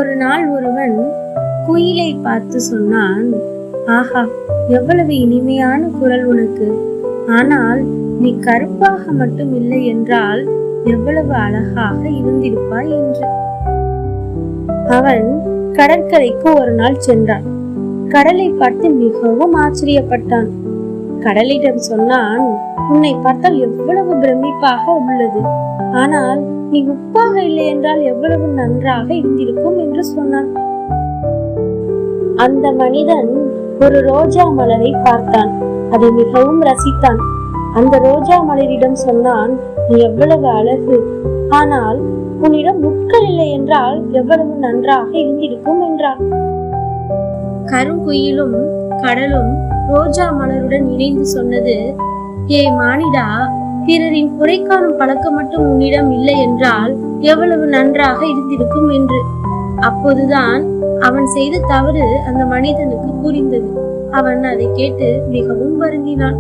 ஒரு நாள் ஒருவன் குயிலை பார்த்து சொன்னான், ஆஹா, எவ்வளவு இனிமையான குரல் உனக்கு! ஆனால் நீ கருப்பாக மட்டும் இல்லை என்றால் எவ்வளவு அழகாக இருந்திருப்பாய் என்று. அவன் கடற்கரைக்கு ஒரு நாள் சென்றான். கடலை பார்த்து மிகவும் ஆச்சரியப்பட்டான். கடலிடம் சொன்னான், உன்னை பார்த்தால் எவ்வளவு பிரமிப்பாக உள்ளது. ஆனால் நீ உப்பாக இல்லை என்றால் எவ்வளவு நன்றாக இருந்திருக்கும் என்று சொன்னான். அந்த மனிதன் ஒரு ரோஜா மலரை பார்த்தான். அதை மிகவும் ரசித்தான். அந்த ரோஜா மலரிடம் சொன்னான், நீ எவ்வளவு அழகு! ஆனால் உன்னிடம் முட்கள் இல்லை என்றால் எவ்வளவு நன்றாக இருந்திருக்கும் என்றான். கருங்குயிலும் கடலும் ரோஜா மலருடன் இணைந்து சொன்னது, ஏ மானிடா, பிறரின் குறை காணும் பழக்கம் மட்டும் உன்னிடம் இல்லை என்றால் எவ்வளவு நன்றாக இருந்திருக்கும் என்று. அப்போதுதான் அவன் செய்த தவறு அந்த மனிதனுக்கு புரிந்தது. அவன் அதை கேட்டு மிகவும் வருந்தினான்.